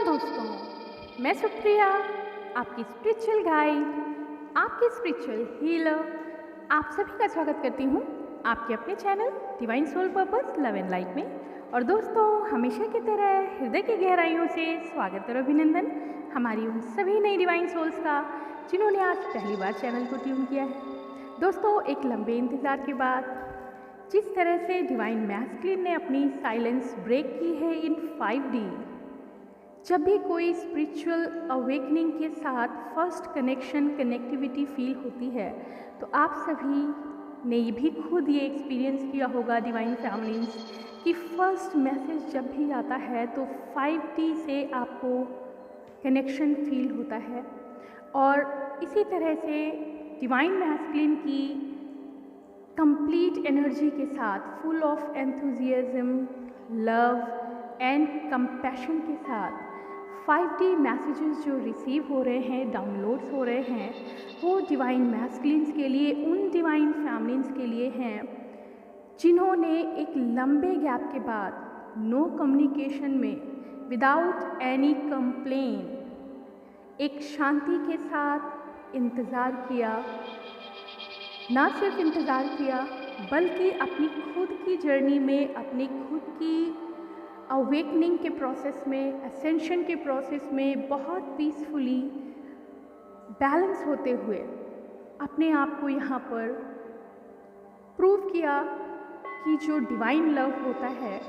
Welcome दोस्तों, मैं सुप्रिया, आपकी स्पिरिचुअल गाइड, आपकी स्पिरिचुअल हीलर। आप सभी का स्वागत करती हूँ आपके अपने channel divine soul purpose love and light में। और दोस्तों, हमेशा की तरह हृदय की गहराइयों से स्वागत और अभिनंदन हमारी उन सभी नई डिवाइन सोल्स का जिन्होंने आज पहली बार चैनल को ट्यून किया है। दोस्तों, एक लंबे इंतज़ार के बाद जिस तरह से डिवाइन मैस्कुलिन ने अपनी साइलेंस ब्रेक की है इन 5D, जब भी कोई स्पिरिचुअल अवेकनिंग के साथ फर्स्ट कनेक्टिविटी फील होती है, तो आप सभी ने भी खुद ये एक्सपीरियंस किया होगा डिवाइन फैमिलीज कि फर्स्ट मैसेज जब भी आता है तो 5D से आपको कनेक्शन फील होता है। और इसी तरह से डिवाइन मैस्कुलिन की कंप्लीट एनर्जी के साथ, full of enthusiasm, love and compassion के साथ 5D मैसेजेस जो रिसीव हो रहे हैं, डाउनलोड्स हो रहे हैं, वो डिवाइन मैस्कुलिन्स के लिए, उन डिवाइन फैमिलीज के लिए हैं जिन्होंने एक लंबे गैप के बाद नो कम्युनिकेशन में, विदाउट एनी कंप्लेन, एक शांति के साथ इंतज़ार किया। ना सिर्फ इंतज़ार किया बल्कि अपनी खुद की जर्नी में, अपनी खुद की अवेकनिंग के प्रोसेस में, असेंशन के प्रोसेस में बहुत पीसफुली बैलेंस होते हुए अपने आप को यहाँ पर प्रूव किया कि जो डिवाइन लव होता है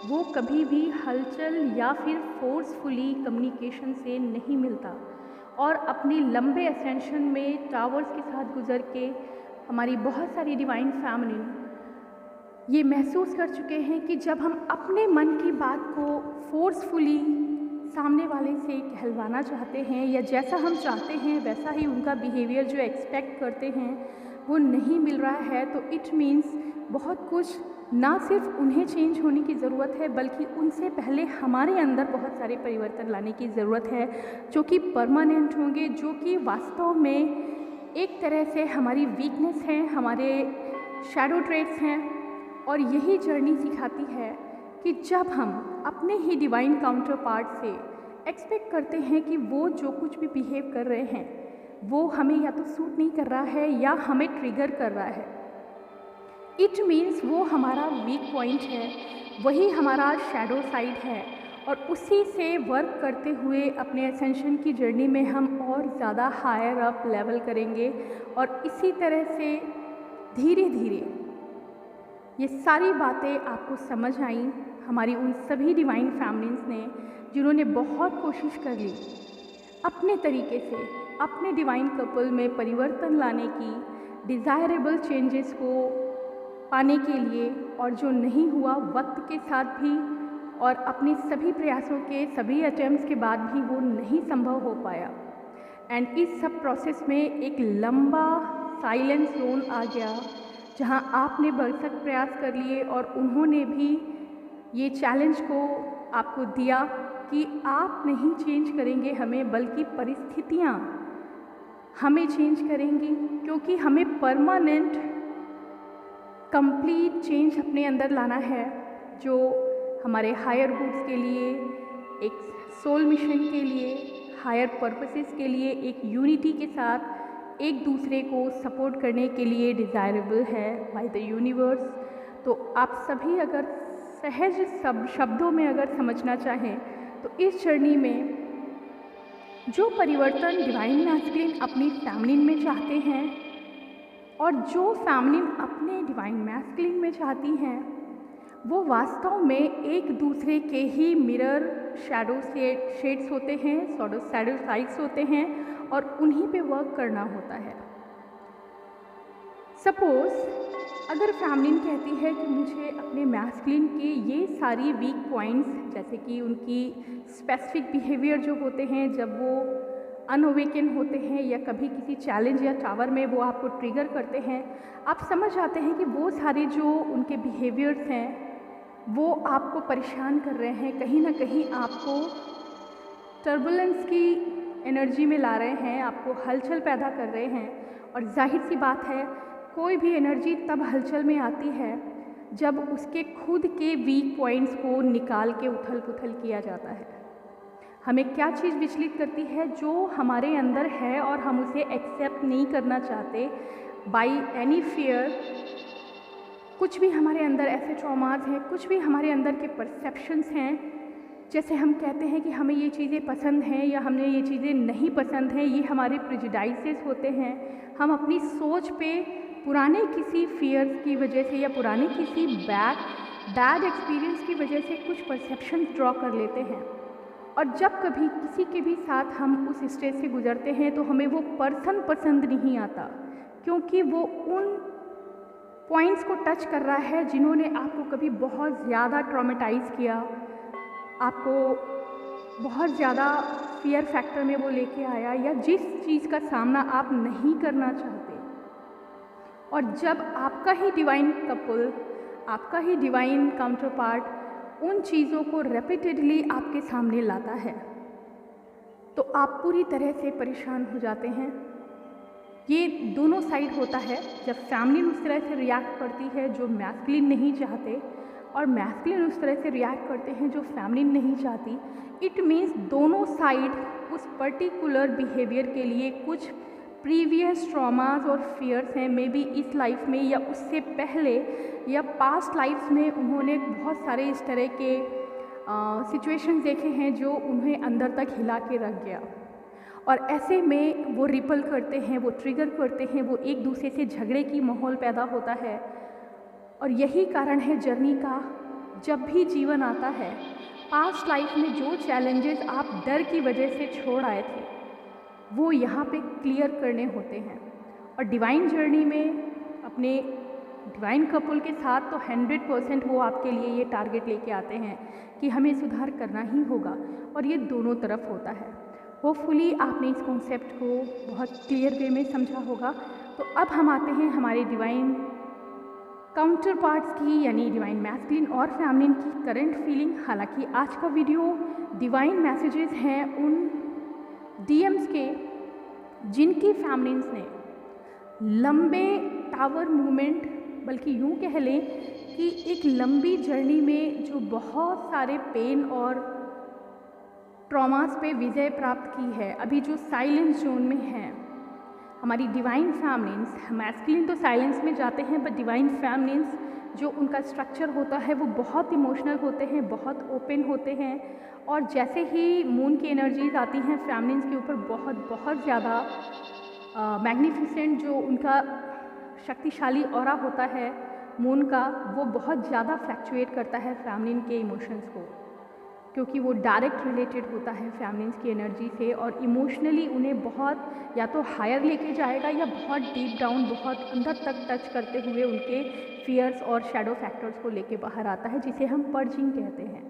वो कभी भी हलचल या फिर फोर्सफुली कम्युनिकेशन से नहीं मिलता। और अपनी लंबे असेंशन में टावर्स के साथ गुजर के हमारी बहुत सारी डिवाइन फैमिली ये महसूस कर चुके हैं कि जब हम अपने मन की बात को फोर्सफुली सामने वाले से कहलवाना चाहते हैं या जैसा हम चाहते हैं वैसा ही उनका बिहेवियर जो एक्सपेक्ट करते हैं वो नहीं मिल रहा है, तो इट मीन्स बहुत कुछ ना सिर्फ उन्हें चेंज होने की ज़रूरत है बल्कि उनसे पहले हमारे अंदर बहुत सारे परिवर्तन लाने की ज़रूरत है, जो कि परमानेंट होंगे, जो कि वास्तव में एक तरह से हमारी वीकनेस है, हमारे शैडो ट्रेट्स हैं। और यही जर्नी सिखाती है कि जब हम अपने ही डिवाइन काउंटर पार्ट से एक्सपेक्ट करते हैं कि वो जो कुछ भी बिहेव कर रहे हैं वो हमें या तो सूट नहीं कर रहा है या हमें ट्रिगर कर रहा है, इट मीन्स वो हमारा वीक पॉइंट है, वही हमारा शैडो साइड है। और उसी से वर्क करते हुए अपने असेंशन की जर्नी में हम और ज़्यादा हायर अप लेवल करेंगे। और इसी तरह से धीरे धीरे ये सारी बातें आपको समझ आई हमारी उन सभी डिवाइन फैमिलीज ने जिन्होंने बहुत कोशिश कर ली अपने तरीके से अपने डिवाइन कपल में परिवर्तन लाने की, डिज़ायरेबल चेंजेस को पाने के लिए, और जो नहीं हुआ वक्त के साथ भी और अपने सभी प्रयासों के, सभी अटेम्प्ट्स के बाद भी वो नहीं संभव हो पाया। एंड इस सब प्रोसेस में एक लंबा साइलेंस जोन आ गया जहां आपने भरसक प्रयास कर लिए और उन्होंने भी ये चैलेंज को आपको दिया कि आप नहीं चेंज करेंगे हमें, बल्कि परिस्थितियां हमें चेंज करेंगी, क्योंकि हमें परमानेंट कंप्लीट चेंज अपने अंदर लाना है, जो हमारे हायर गुड्स के लिए, एक सोल मिशन के लिए, हायर पर्पसेस के लिए, एक यूनिटी के साथ एक दूसरे को सपोर्ट करने के लिए डिज़ायरेबल है बाय द यूनिवर्स। तो आप सभी अगर सहज शब्दों में अगर समझना चाहें तो इस जर्नी में जो परिवर्तन डिवाइन मैस्कुलिन अपनी फैमिली में चाहते हैं और जो फैमिली अपने डिवाइन मैस्कुलिन में चाहती हैं, वो वास्तव में एक दूसरे के ही मिरर शैडो शेड्स होते हैं, शैडो साइड्स होते हैं, और उन्हीं पे वर्क करना होता है। सपोज़ अगर फैमिली कहती है कि मुझे अपने मैस्कुलिन के ये सारी वीक पॉइंट्स, जैसे कि उनकी स्पेसिफिक बिहेवियर जो होते हैं जब वो अनअवेकन होते हैं या कभी किसी चैलेंज या टावर में वो आपको ट्रिगर करते हैं, आप समझ आते हैं कि वो सारे जो उनके बिहेवियर्स हैं वो आपको परेशान कर रहे हैं, कहीं ना कहीं आपको टर्बुलेंस की एनर्जी में ला रहे हैं, आपको हलचल पैदा कर रहे हैं। और जाहिर सी बात है, कोई भी एनर्जी तब हलचल में आती है जब उसके खुद के वीक पॉइंट्स को निकाल के उथल पुथल किया जाता है। हमें क्या चीज़ विचलित करती है? जो हमारे अंदर है और हम उसे एक्सेप्ट नहीं करना चाहते बाई एनी फियर। कुछ भी हमारे अंदर ऐसे ट्रॉमास हैं, कुछ भी हमारे अंदर के परसेप्शंस हैं, जैसे हम कहते हैं कि हमें ये चीज़ें पसंद हैं या हमें ये चीज़ें नहीं पसंद हैं, ये हमारे प्रेजुडाइसेस होते हैं। हम अपनी सोच पे पुराने किसी फियर्स की वजह से या पुराने किसी बैड एक्सपीरियंस की वजह से कुछ परसेप्शन ड्रॉ कर लेते हैं। और जब कभी किसी के भी साथ हम उस स्टेज से गुजरते हैं तो हमें वो पर्सन पसंद नहीं आता, क्योंकि वो उन पॉइंट्स को टच कर रहा है जिन्होंने आपको कभी बहुत ज़्यादा ट्रॉमेटाइज़ किया, आपको बहुत ज़्यादा फियर फैक्टर में वो लेके आया, या जिस चीज़ का सामना आप नहीं करना चाहते। और जब आपका ही डिवाइन कपल, आपका ही डिवाइन काउंटर पार्ट उन चीज़ों को रेपिटेडली आपके सामने लाता है, तो आप पूरी तरह से परेशान हो जाते हैं। ये दोनों साइड होता है। जब फैमिली उस तरह से रिएक्ट करती है जो मैस्कुलिन नहीं चाहते, और मैस्कुलिन उस तरह से रिएक्ट करते हैं जो फैमिलिन नहीं चाहती, इट मीन्स दोनों साइड उस पर्टिकुलर बिहेवियर के लिए कुछ प्रीवियस ट्रॉमास और फियर्स हैं। मे बी इस लाइफ में या उससे पहले या पास्ट लाइफ्स में उन्होंने बहुत सारे इस तरह के सिचुएशंस देखे हैं जो उन्हें अंदर तक हिला के रख गया, और ऐसे में वो रिपल करते हैं, वो ट्रिगर करते हैं, वो एक दूसरे से झगड़े की माहौल पैदा होता है। और यही कारण है जर्नी का। जब भी जीवन आता है, पास्ट लाइफ में जो चैलेंजेस आप डर की वजह से छोड़ आए थे, वो यहाँ पे क्लियर करने होते हैं। और डिवाइन जर्नी में अपने डिवाइन कपल के साथ तो 100% वो आपके लिए ये टारगेट लेके आते हैं कि हमें सुधार करना ही होगा, और ये दोनों तरफ होता है। होपफुली आपने इस कॉन्सेप्ट को बहुत क्लियर वे में समझा होगा। तो अब हम आते हैं हमारे डिवाइन काउंटर पार्ट्स की, यानी डिवाइन मैस्कुलिन और फेमिनिन की करंट फीलिंग। हालांकि आज का वीडियो डिवाइन मैसेजेस हैं उन डीएम्स के जिनकी फेमिनिन्स ने लंबे टावर मूवमेंट, बल्कि यूँ कह लें कि एक लंबी जर्नी में जो बहुत सारे पेन और ट्रॉमास पे विजय प्राप्त की है, अभी जो साइलेंस जोन में है हमारी डिवाइन फेमिनिन्स। मैस्कुलिन तो साइलेंस में जाते हैं, बट डिवाइन फेमिनिन्स जो उनका स्ट्रक्चर होता है वो बहुत इमोशनल होते हैं, बहुत ओपन होते हैं, और जैसे ही मून की एनर्जीज आती हैं फेमिनिन्स के ऊपर बहुत ज़्यादा मैग्निफिसेंट जो उनका शक्तिशाली ऑरा होता है मून का, वो बहुत ज़्यादा फ्लैक्चुएट करता है फेमिनिन के इमोशंस को, क्योंकि वो डायरेक्ट रिलेटेड होता है फेमिनिन्स की एनर्जी से, और इमोशनली उन्हें बहुत या तो हायर लेके जाएगा या बहुत डीप डाउन, बहुत अंदर तक टच करते हुए उनके फियर्स और शैडो फैक्टर्स को लेके बाहर आता है, जिसे हम पर्जिंग कहते हैं।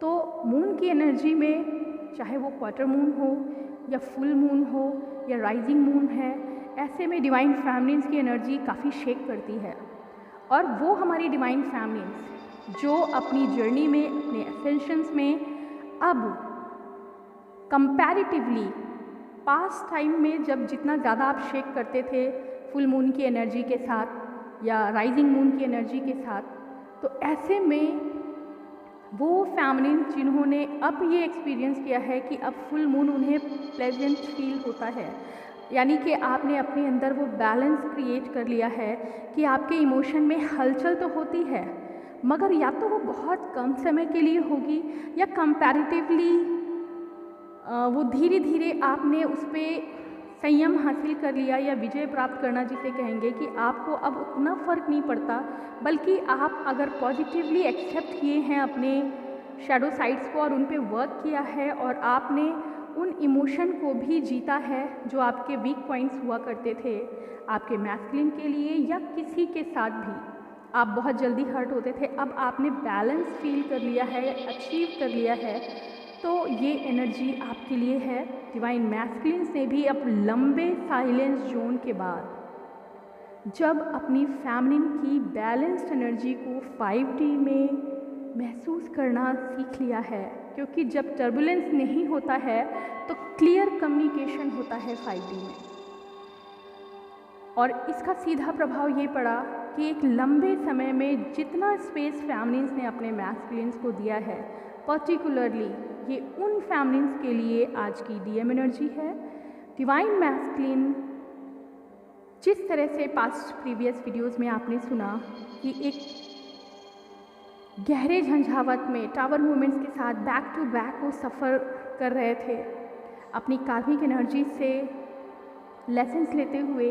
तो मून की एनर्जी में, चाहे वो क्वार्टर मून हो या फुल मून हो या राइजिंग मून है, ऐसे में डिवाइन फेमिनिन्स की एनर्जी काफ़ी शेक करती है। और वो हमारी डिवाइन फेमिनिन्स जो अपनी जर्नी में, अपने एसेंशंस में अब कंपैरेटिवली पास्ट टाइम में जब जितना ज़्यादा आप शेक करते थे फुल मून की एनर्जी के साथ या राइजिंग मून की एनर्जी के साथ, तो ऐसे में वो फेमिनिन जिन्होंने अब ये एक्सपीरियंस किया है कि अब फुल मून उन्हें प्लेजेंट फील होता है, यानी कि आपने अपने अंदर वो बैलेंस क्रिएट कर लिया है कि आपके इमोशन में हलचल तो होती है, मगर या तो वो बहुत कम समय के लिए होगी या कंपैरेटिवली वो धीरे धीरे आपने उस पर संयम हासिल कर लिया, या विजय प्राप्त करना जिसे कहेंगे, कि आपको अब उतना फ़र्क नहीं पड़ता, बल्कि आप अगर पॉजिटिवली एक्सेप्ट किए हैं अपने शैडो साइड्स को और उन पे वर्क किया है, और आपने उन इमोशन को भी जीता है जो आपके वीक पॉइंट्स हुआ करते थे आपके मैस्कुलिन के लिए या किसी के साथ भी आप बहुत जल्दी हर्ट होते थे, अब आपने बैलेंस फील कर लिया है, अचीव कर लिया है, तो ये एनर्जी आपके लिए है। डिवाइन मैस्कुलिन ने भी अब लंबे साइलेंस जोन के बाद जब अपनी फेमिनिन की बैलेंस्ड एनर्जी को 5D में महसूस करना सीख लिया है, क्योंकि जब टर्बुलेंस नहीं होता है तो क्लियर कम्युनिकेशन होता है 5D में, और इसका सीधा प्रभाव ये पड़ा कि एक लंबे समय में जितना स्पेस फेमिनिन्स ने अपने मैस्कुलिन्स को दिया है, पर्टिकुलरली ये उन फैमिलीज के लिए आज की डीएम एनर्जी है। डिवाइन मैस्कुलिन, जिस तरह से पास्ट प्रीवियस वीडियोस में आपने सुना कि एक गहरे झंझावत में टावर मूवमेंट्स के साथ बैक टू बैक वो सफ़र कर रहे थे, अपनी कार्मिक एनर्जी से लेसन्स लेते हुए,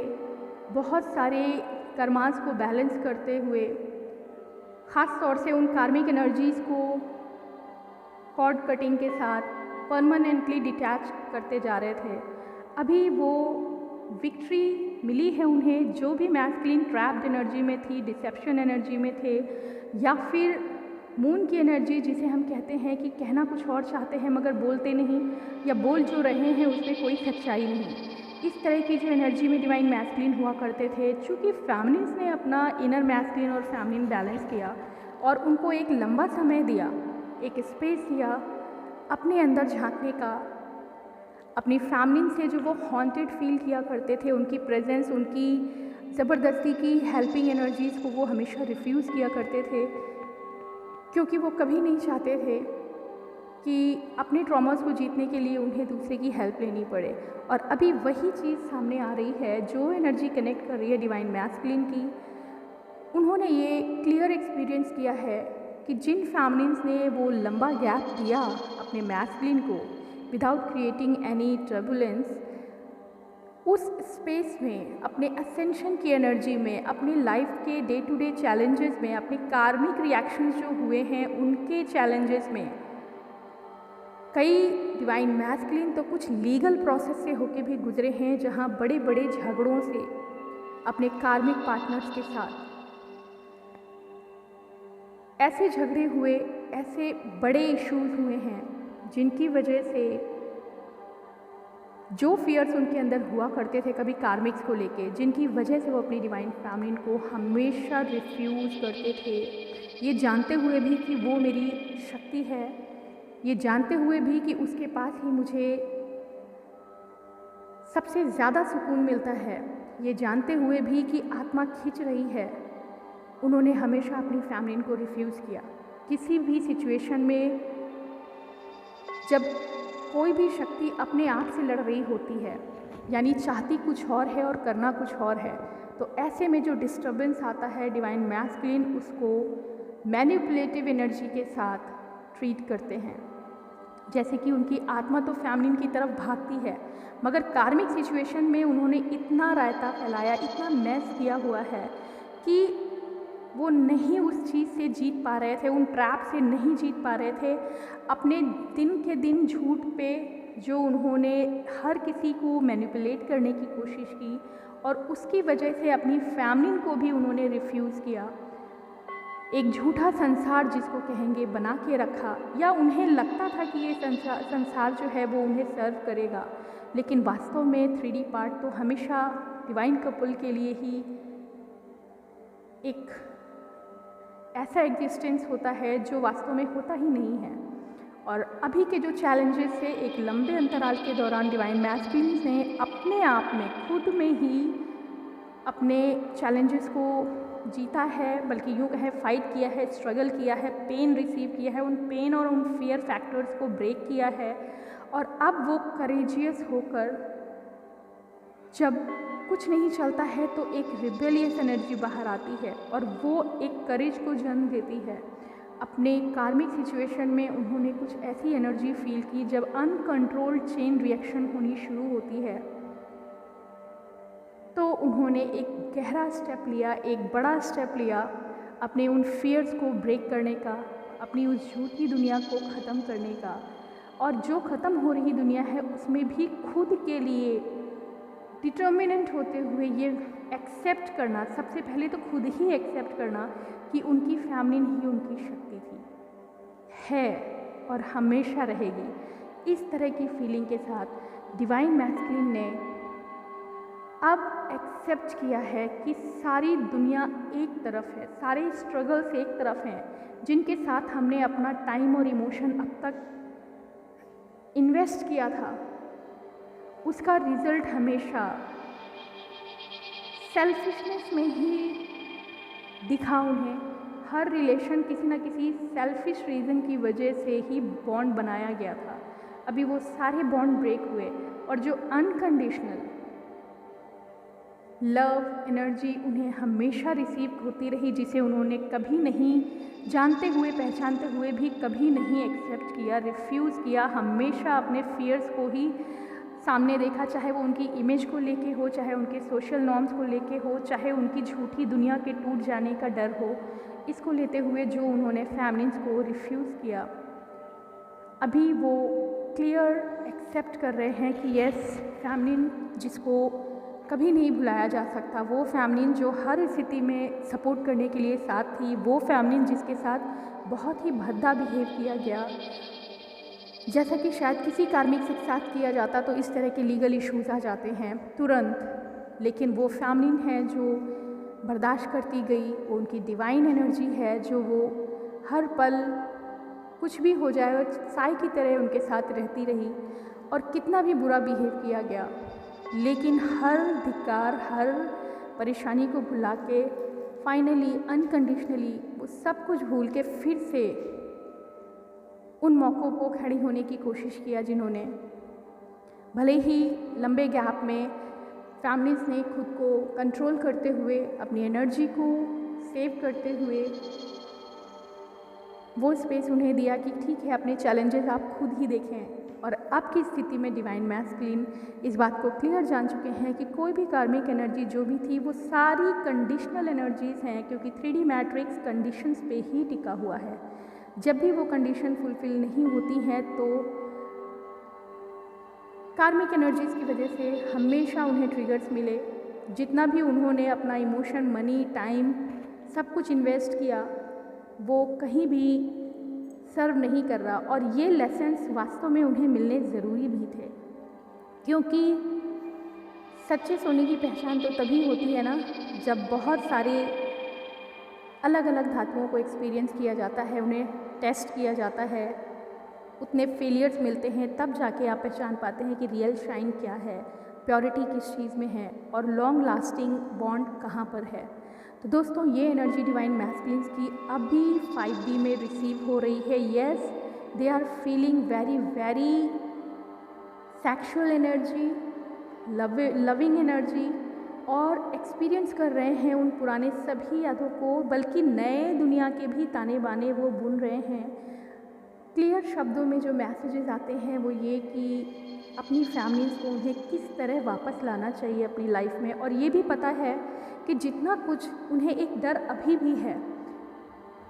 बहुत सारे कर्मास को बैलेंस करते हुए, ख़ास तौर से उन कार्मिक एनर्जीज़ को कॉर्ड कटिंग के साथ परमानेंटली डिटैच करते जा रहे थे। अभी वो विक्ट्री मिली है उन्हें, जो भी मैस्कुलिन ट्रैप्ड एनर्जी में थी, डिसेप्शन एनर्जी में थे, या फिर मून की एनर्जी जिसे हम कहते हैं कि कहना कुछ और चाहते हैं मगर बोलते नहीं, या बोल जो रहे हैं उसमें कोई सच्चाई नहीं। इस तरह की जो एनर्जी में डिवाइन मैस्कुलिन हुआ करते थे, चूँकि फैमिलीज़ ने अपना इनर मैस्कुलिन और फेमिनिन बैलेंस किया और उनको एक लंबा समय दिया, एक स्पेस दिया अपने अंदर झांकने का, अपनी फैमिलीन से जो वो हॉन्टेड फील किया करते थे, उनकी प्रेजेंस, उनकी ज़बरदस्ती की हेल्पिंग एनर्जीज़ को वो हमेशा रिफ्यूज़ किया करते थे, क्योंकि वो कभी नहीं चाहते थे कि अपने ट्रॉमास को जीतने के लिए उन्हें दूसरे की हेल्प लेनी पड़े। और अभी वही चीज़ सामने आ रही है, जो एनर्जी कनेक्ट कर रही है डिवाइन मैस्कुलिन की। उन्होंने ये क्लियर एक्सपीरियंस किया है कि जिन फैमिलीज़ ने वो लंबा गैप दिया अपने मैस्कुलिन को विदाउट क्रिएटिंग एनी टर्बुलेंस, उस स्पेस में अपने असेंशन की एनर्जी में, अपनी लाइफ के डे टू डे चैलेंजेस में, अपने कार्मिक रिएक्शंस जो हुए हैं उनके चैलेंजेस में, कई डिवाइन मैस्कुलिन तो कुछ लीगल प्रोसेस से होके भी गुजरे हैं, जहां बड़े बड़े झगड़ों से अपने कार्मिक पार्टनर्स के साथ ऐसे झगड़े हुए, ऐसे बड़े इश्यूज हुए हैं जिनकी वजह से जो फियर्स उनके अंदर हुआ करते थे कभी कार्मिक्स को लेके, जिनकी वजह से वो अपनी डिवाइन फैमिली को हमेशा रिफ्यूज़ करते थे, ये जानते हुए भी कि वो मेरी शक्ति है, ये जानते हुए भी कि उसके पास ही मुझे सबसे ज़्यादा सुकून मिलता है, ये जानते हुए भी कि आत्मा खींच रही है, उन्होंने हमेशा अपनी फैमिली को रिफ्यूज़ किया। किसी भी सिचुएशन में जब कोई भी शक्ति अपने आप से लड़ रही होती है, यानी चाहती कुछ और है और करना कुछ और है, तो ऐसे में जो डिस्टर्बेंस आता है, डिवाइन मैस्कुलिन उसको मैनिपुलेटिव एनर्जी के साथ ट्रीट करते हैं। जैसे कि उनकी आत्मा तो फैमिली की तरफ भागती है, मगर कार्मिक सिचुएशन में उन्होंने इतना रायता फैलाया, इतना मैस किया हुआ है कि वो नहीं उस चीज़ से जीत पा रहे थे, उन ट्रैप से नहीं जीत पा रहे थे। अपने दिन के दिन झूठ पे जो उन्होंने हर किसी को मैनिपुलेट करने की कोशिश की और उसकी वजह से अपनी फैमिली को भी उन्होंने रिफ्यूज़ किया। एक झूठा संसार जिसको कहेंगे बना के रखा, या उन्हें लगता था कि ये संसार जो है वो उन्हें सर्व करेगा, लेकिन वास्तव में 3D पार्ट तो हमेशा डिवाइन कपल के लिए ही एक ऐसा एग्जिस्टेंस होता है जो वास्तव में होता ही नहीं है। और अभी के जो चैलेंजेस से एक लंबे अंतराल के दौरान डिवाइन मैस्कुलिन ने अपने आप में खुद में ही अपने चैलेंजेस को जीता है, बल्कि यूँ कहें फाइट किया है, स्ट्रगल किया है, पेन रिसीव किया है, उन पेन और उन फियर फैक्टर्स को ब्रेक किया है। और अब वो करेजियस होकर जब कुछ नहीं चलता है तो एक रिबेलियस एनर्जी बाहर आती है और वो एक करेज को जन्म देती है। अपने कार्मिक सिचुएशन में उन्होंने कुछ ऐसी एनर्जी फील की जब अनकंट्रोल्ड चेन रिएक्शन होनी शुरू होती है, तो उन्होंने एक गहरा स्टेप लिया, एक बड़ा स्टेप लिया अपने उन फियर्स को ब्रेक करने का, अपनी उस झूठी दुनिया को ख़त्म करने का। और जो ख़त्म हो रही दुनिया है उसमें भी खुद के लिए डिटर्मिनेंट होते हुए ये एक्सेप्ट करना, सबसे पहले तो खुद ही एक्सेप्ट करना कि उनकी फैमिली ही उनकी शक्ति थी, है और हमेशा रहेगी। इस तरह की फीलिंग के साथ डिवाइन मैस्कुलिन ने अब एक्सेप्ट किया है कि सारी दुनिया एक तरफ है, सारे स्ट्रगल्स एक तरफ हैं, जिनके साथ हमने अपना टाइम और इमोशन अब तक इन्वेस्ट किया था, उसका रिज़ल्ट हमेशा सेल्फिशनेस में ही दिखा उन्हें, हर रिलेशन किसी न किसी सेल्फिश रीज़न की वजह से ही बॉन्ड बनाया गया था। अभी वो सारे बॉन्ड ब्रेक हुए और जो अनकंडीशनल लव एनर्जी उन्हें हमेशा रिसीव होती रही, जिसे उन्होंने कभी नहीं जानते हुए पहचानते हुए भी कभी नहीं एक्सेप्ट किया, रिफ्यूज़ किया, हमेशा अपने फियर्स को ही सामने देखा, चाहे वो उनकी इमेज को लेके हो, चाहे उनके सोशल नॉर्म्स को लेके हो, चाहे उनकी झूठी दुनिया के टूट जाने का डर हो। इसको लेते हुए जो उन्होंने फैमिलीज़ को रिफ्यूज़ किया, अभी वो क्लियर एक्सेप्ट कर रहे हैं कि यस, फैमिली जिसको कभी नहीं भुलाया जा सकता, वो फैमिली जो हर स्थिति में सपोर्ट करने के लिए साथ थी, वो फैमिली जिसके साथ बहुत ही भद्दा बिहेव किया गया, जैसा कि शायद किसी कार्मिक के साथ किया जाता तो इस तरह के लीगल इश्यूज़ आ जाते हैं तुरंत, लेकिन वो फैमिली है जो बर्दाश्त करती गई, वो उनकी डिवाइन एनर्जी है जो वो हर पल कुछ भी हो जाए साई की तरह उनके साथ रहती रही, और कितना भी बुरा बिहेव किया गया लेकिन हर धिक्कार, हर परेशानी को भुला के फाइनली अनकंडीशनली वो सब कुछ भूल के फिर से उन मौक़ों को खड़ी होने की कोशिश किया, जिन्होंने भले ही लंबे गैप में फैमिलीज़ ने खुद को कंट्रोल करते हुए, अपनी एनर्जी को सेव करते हुए वो स्पेस उन्हें दिया कि ठीक है, अपने चैलेंजेस आप खुद ही देखें। और अब की स्थिति में डिवाइन मैस्कुलिन इस बात को क्लियर जान चुके हैं कि कोई भी कार्मिक एनर्जी जो भी थी वो सारी कंडीशनल एनर्जीज़ हैं, क्योंकि 3D मैट्रिक्स कंडीशंस पे ही टिका हुआ है। जब भी वो कंडीशन फुलफिल नहीं होती हैं तो कार्मिक एनर्जीज़ की वजह से हमेशा उन्हें ट्रिगर्स मिले। जितना भी उन्होंने अपना इमोशन, मनी, टाइम सब कुछ इन्वेस्ट किया, वो कहीं भी सर्व नहीं कर रहा, और ये लेसन्स वास्तव में उन्हें मिलने ज़रूरी भी थे, क्योंकि सच्चे सोने की पहचान तो तभी होती है ना जब बहुत सारे अलग अलग धातुओं को एक्सपीरियंस किया जाता है, उन्हें टेस्ट किया जाता है, उतने फेलियर्स मिलते हैं, तब जाके आप पहचान पाते हैं कि रियल शाइन क्या है, प्योरिटी किस चीज़ में है, और लॉन्ग लास्टिंग बॉन्ड कहाँ पर है। तो दोस्तों, ये एनर्जी डिवाइन मैस्कुलिन्स की अभी 5D में रिसीव हो रही है। Yes, they are feeling very very sexual energy, loving energy, और एक्सपीरियंस कर रहे हैं उन पुराने सभी यादों को, बल्कि नए दुनिया के भी ताने बाने वो बुन रहे हैं। क्लियर शब्दों में जो मैसेजेस आते हैं वो ये कि अपनी फैमिलीज़ को उन्हें किस तरह वापस लाना चाहिए अपनी लाइफ में, और ये भी पता है कि जितना कुछ उन्हें एक डर अभी भी है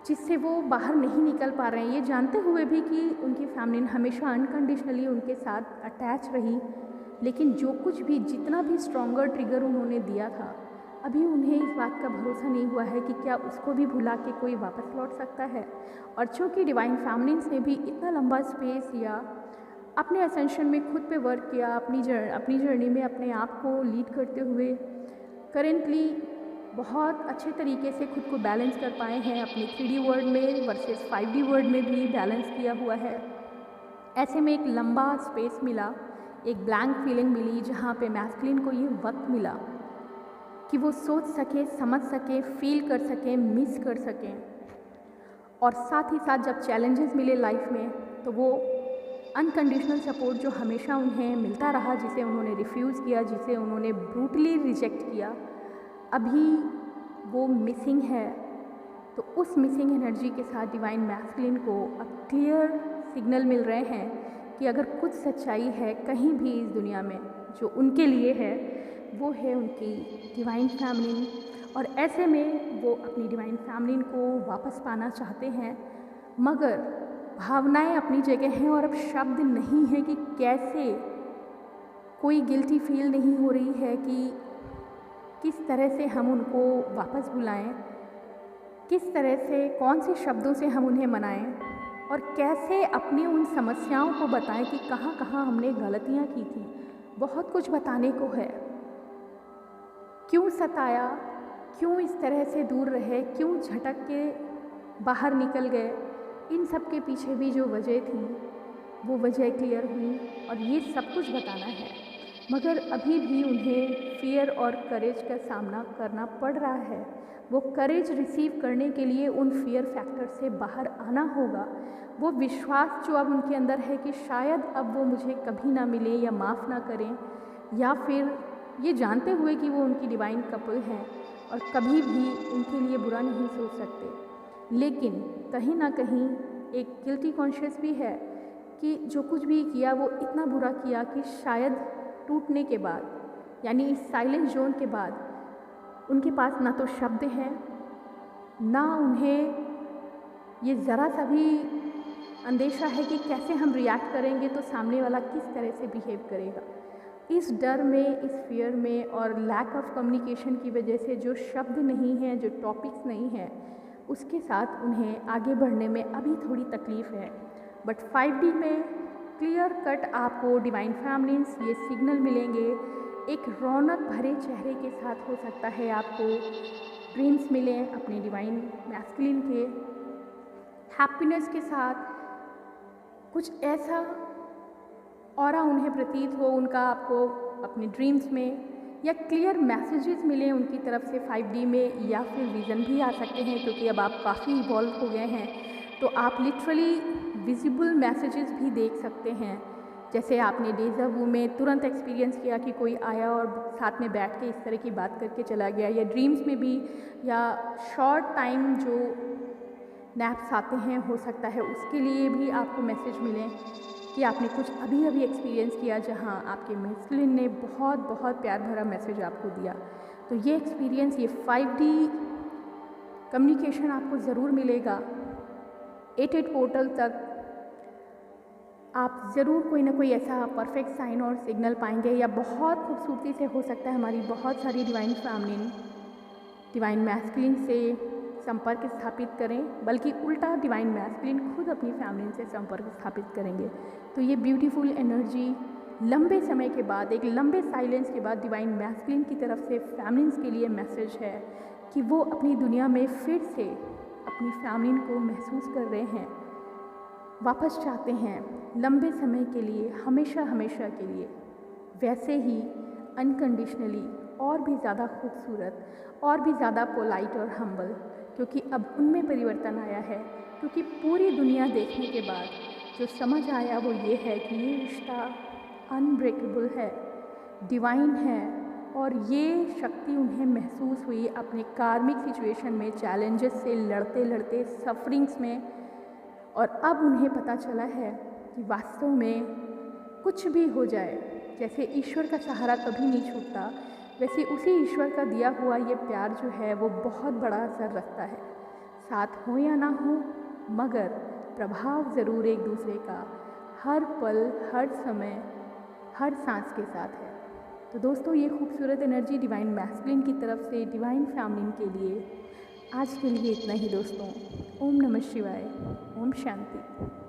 जिससे वो बाहर नहीं निकल पा रहे हैं, ये जानते हुए भी कि उनकी फैमिली हमेशा अनकंडीशनली उनके साथ अटैच रही, लेकिन जो कुछ भी, जितना भी स्ट्रॉन्गर ट्रिगर उन्होंने दिया था, अभी उन्हें इस बात का भरोसा नहीं हुआ है कि क्या उसको भी भुला के कोई वापस लौट सकता है। और चूँकि डिवाइन फैमिलीज़ ने भी इतना लंबा स्पेस लिया, अपने असेंशन में खुद पे वर्क किया, अपनी जर्नी में अपने आप को लीड करते हुए करेंटली बहुत अच्छे तरीके से खुद को बैलेंस कर पाए हैं, अपने 3D वर्ल्ड में वर्सेस 5D वर्ल्ड में भी बैलेंस किया हुआ है। ऐसे में एक लंबा स्पेस मिला, एक ब्लैंक फीलिंग मिली, जहाँ पे मैस्कुलिन को ये वक्त मिला कि वो सोच सके, समझ सके, फील कर सकें, मिस कर सकें, और साथ ही साथ जब चैलेंजेस मिले लाइफ में तो वो अनकंडीशनल सपोर्ट जो हमेशा उन्हें मिलता रहा, जिसे उन्होंने रिफ्यूज़ किया, जिसे उन्होंने ब्रूटली रिजेक्ट किया, अभी वो मिसिंग है। तो उस मिसिंग एनर्जी के साथ डिवाइन मैस्कुलिन को अब क्लियर सिग्नल मिल रहे हैं कि अगर कुछ सच्चाई है कहीं भी इस दुनिया में जो उनके लिए है, वो है उनकी डिवाइन फैमिली, और ऐसे में वो अपनी डिवाइन फैमिली को वापस पाना चाहते हैं, मगर भावनाएं अपनी जगह हैं और अब शब्द नहीं है कि कैसे। कोई गिल्टी फील नहीं हो रही है कि किस तरह से हम उनको वापस बुलाएं, किस तरह से, कौन से शब्दों से हम उन्हें मनाएं, और कैसे अपनी उन समस्याओं को बताएं कि कहाँ कहाँ हमने गलतियाँ की थी। बहुत कुछ बताने को है, क्यों सताया, क्यों इस तरह से दूर रहे, क्यों झटक के बाहर निकल गए, इन सब के पीछे भी जो वजह थी वो वजह क्लियर हुई, और ये सब कुछ बताना है। मगर अभी भी उन्हें फ़ियर और करेज का सामना करना पड़ रहा है। वो करेज रिसीव करने के लिए उन फ़ियर फैक्टर से बाहर आना होगा। वो विश्वास जो अब उनके अंदर है कि शायद अब वो मुझे कभी ना मिले या माफ़ ना करें, या फिर ये जानते हुए कि वो उनकी डिवाइन कपल हैं और कभी भी उनके लिए बुरा नहीं सोच सकते, लेकिन कहीं ना कहीं एक गिल्टी कॉन्शियस भी है कि जो कुछ भी किया वो इतना बुरा किया कि शायद टूटने के बाद, यानी इस साइलेंट जोन के बाद, उनके पास ना तो शब्द हैं, ना उन्हें ये ज़रा सा भी अंदेशा है कि कैसे हम रिएक्ट करेंगे तो सामने वाला किस तरह से बिहेव करेगा। इस डर में, इस फियर में और लैक ऑफ कम्युनिकेशन की वजह से जो शब्द नहीं हैं, जो टॉपिक्स नहीं हैं, उसके साथ उन्हें आगे बढ़ने में अभी थोड़ी तकलीफ़ है। बट 5D में क्लियर कट आपको डिवाइन फैमिलीज ये सिग्नल मिलेंगे। एक रौनक भरे चेहरे के साथ हो सकता है आपको ड्रीम्स मिलें अपने डिवाइन मैस्कुलिन के, हैप्पीनेस के साथ कुछ ऐसा ऑरा उन्हें प्रतीत हो उनका आपको अपने ड्रीम्स में, या क्लियर मैसेजेस मिले उनकी तरफ से 5D में, या फिर विज़न भी आ सकते हैं क्योंकि अब आप काफ़ी इवॉल्व हो गए हैं तो आप लिटरली विजिबल मैसेजेस भी देख सकते हैं। जैसे आपने डेजा वू में तुरंत एक्सपीरियंस किया कि कोई आया और साथ में बैठ के इस तरह की बात करके चला गया, या ड्रीम्स में भी, या शॉर्ट टाइम जो नैप्स आते हैं हो सकता है उसके लिए भी आपको मैसेज मिले कि आपने कुछ अभी अभी एक्सपीरियंस किया जहां आपके मैस्कुलिन ने बहुत बहुत प्यार भरा मैसेज आपको दिया। तो ये एक्सपीरियंस, ये 5D कम्युनिकेशन आपको ज़रूर मिलेगा। 8 पोर्टल तक आप ज़रूर कोई ना कोई ऐसा परफेक्ट साइन और सिग्नल पाएंगे, या बहुत खूबसूरती से हो सकता है हमारी बहुत सारी डिवाइन फैमिली डिवाइन मैस्कुलिन से संपर्क स्थापित करें, बल्कि उल्टा डिवाइन मैस्कुलिन खुद अपनी फैमिली से संपर्क स्थापित करेंगे। तो ये ब्यूटीफुल एनर्जी लंबे समय के बाद, एक लंबे साइलेंस के बाद डिवाइन मैस्कुलिन की तरफ से फैमिलीज के लिए मैसेज है कि वो अपनी दुनिया में फिर से अपनी फैमिली को महसूस कर रहे हैं, वापस चाहते हैं लंबे समय के लिए, हमेशा हमेशा के लिए, वैसे ही अनकंडीशनली, और भी ज़्यादा खूबसूरत, और भी ज़्यादा पोलाइट और हम्बल, क्योंकि अब उनमें परिवर्तन आया है। क्योंकि पूरी दुनिया देखने के बाद जो समझ आया वो ये है कि ये रिश्ता अनब्रेकेबल है, डिवाइन है, और ये शक्ति उन्हें महसूस हुई अपने कार्मिक सिचुएशन में, चैलेंजेस से लड़ते लड़ते, सफरिंग्स में, और अब उन्हें पता चला है कि वास्तव में कुछ भी हो जाए, जैसे ईश्वर का सहारा कभी नहीं छूटता, वैसे उसी ईश्वर का दिया हुआ ये प्यार जो है वो बहुत बड़ा असर रखता है। साथ हो या ना हो, मगर प्रभाव ज़रूर एक दूसरे का हर पल, हर समय, हर सांस के साथ है। तो दोस्तों, ये खूबसूरत एनर्जी डिवाइन मैस्कुलिन की तरफ से डिवाइन फैमिली के लिए आज के लिए इतना ही दोस्तों। ओम नमः शिवाय, ओम शांति।